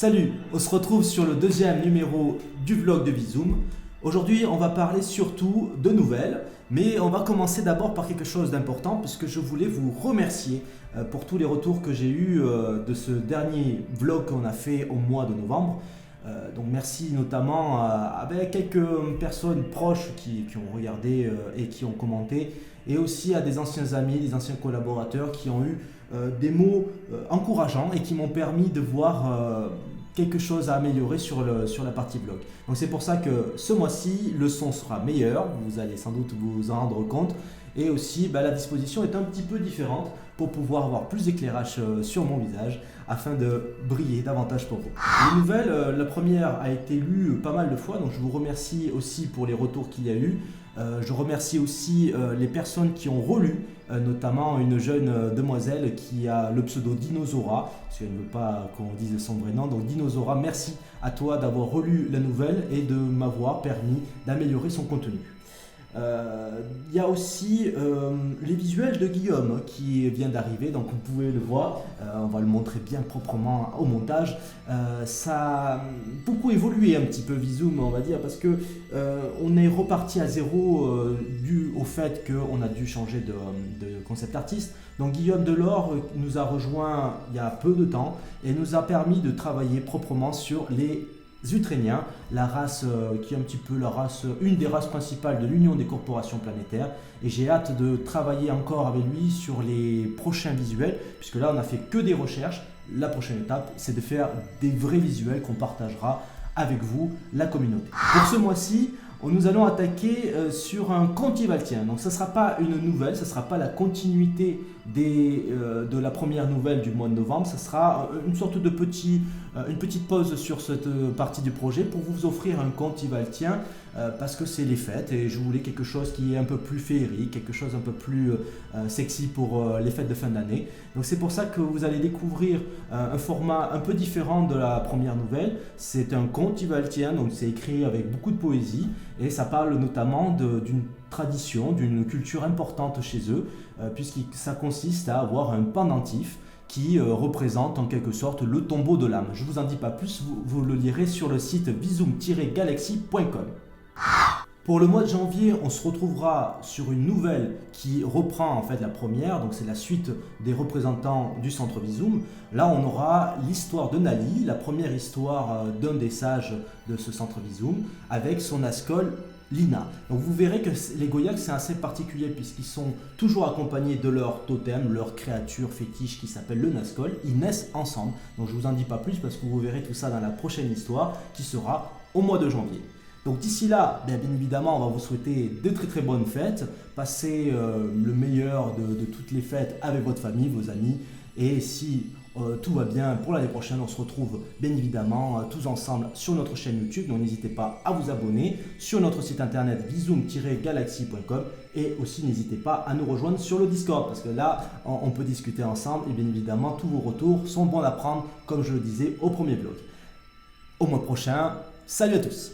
Salut, on se retrouve sur le deuxième numéro du vlog de Vizoom. Aujourd'hui, on va parler surtout de nouvelles, mais on va commencer d'abord par quelque chose d'important puisque je voulais vous remercier pour tous les retours que j'ai eus de ce dernier vlog qu'on a fait au mois de novembre. Donc merci notamment avec quelques personnes proches qui ont regardé et qui ont commenté, et aussi à des anciens amis, des anciens collaborateurs qui ont eu des mots encourageants et qui m'ont permis de voir quelque chose à améliorer sur la partie blog. Donc c'est pour ça que ce mois-ci, le son sera meilleur, vous allez sans doute vous en rendre compte, et aussi la disposition est un petit peu différente pour pouvoir avoir plus d'éclairage sur mon visage afin de briller davantage pour vous. Les nouvelles, la première a été lue pas mal de fois, donc je vous remercie aussi pour les retours qu'il y a eu. Je remercie aussi les personnes qui ont relu, notamment une jeune demoiselle qui a le pseudo Dinosaura, parce qu'elle ne veut pas qu'on dise son vrai nom. Donc Dinosaura, merci à toi d'avoir relu la nouvelle et de m'avoir permis d'améliorer son contenu. Il y a aussi les visuels de Guillaume qui vient d'arriver, donc vous pouvez le voir, on va le montrer bien proprement au montage. Ça a beaucoup évolué un petit peu Vizoom, on va dire, parce que on est reparti à zéro dû au fait qu'on a dû changer de concept artiste. Donc Guillaume Delors nous a rejoint il y a peu de temps et nous a permis de travailler proprement sur les Utréniens, la race qui est un petit peu une des races principales de l'Union des corporations planétaires, et j'ai hâte de travailler encore avec lui sur les prochains visuels, puisque là on a fait que des recherches. La prochaine étape, c'est de faire des vrais visuels qu'on partagera avec vous, la communauté. Pour ce mois-ci, nous allons attaquer sur un conte ivaltien. Donc ça ne sera pas une nouvelle, ça ne sera pas la continuité de la première nouvelle du mois de novembre, ça sera une sorte de une petite pause sur cette partie du projet pour vous offrir un conte ivaltien parce que c'est les fêtes et je voulais quelque chose qui est un peu plus féerique, quelque chose un peu plus sexy pour les fêtes de fin d'année. Donc c'est pour ça que vous allez découvrir un format un peu différent de la première nouvelle. C'est un conte ivaltien, donc c'est écrit avec beaucoup de poésie et ça parle notamment d'une tradition, d'une culture importante chez eux, puisque ça consiste à avoir un pendentif qui représente en quelque sorte le tombeau de l'âme. Je ne vous en dis pas plus, vous le lirez sur le site vizoom-galaxy.com. Pour le mois de janvier, on se retrouvera sur une nouvelle qui reprend en fait la première, donc c'est la suite des représentants du centre Vizoom. Là, on aura l'histoire de Nali, la première histoire d'un des sages de ce centre Vizoom, avec son ascole Lina. Donc vous verrez que les Goyaks c'est assez particulier puisqu'ils sont toujours accompagnés de leur totem, leur créature fétiche qui s'appelle le Nazgûl. Ils naissent ensemble. Donc je vous en dis pas plus parce que vous verrez tout ça dans la prochaine histoire qui sera au mois de janvier. Donc d'ici là, bien évidemment, on va vous souhaiter de très bonnes fêtes. Passez le meilleur de toutes les fêtes avec votre famille, vos amis. Et si tout va bien pour l'année prochaine, on se retrouve bien évidemment tous ensemble sur notre chaîne YouTube. Donc n'hésitez pas à vous abonner sur notre site internet vizoom-galaxy.com et aussi n'hésitez pas à nous rejoindre sur le Discord parce que là on peut discuter ensemble et bien évidemment tous vos retours sont bons à prendre comme je le disais au premier vlog. Au mois prochain, salut à tous!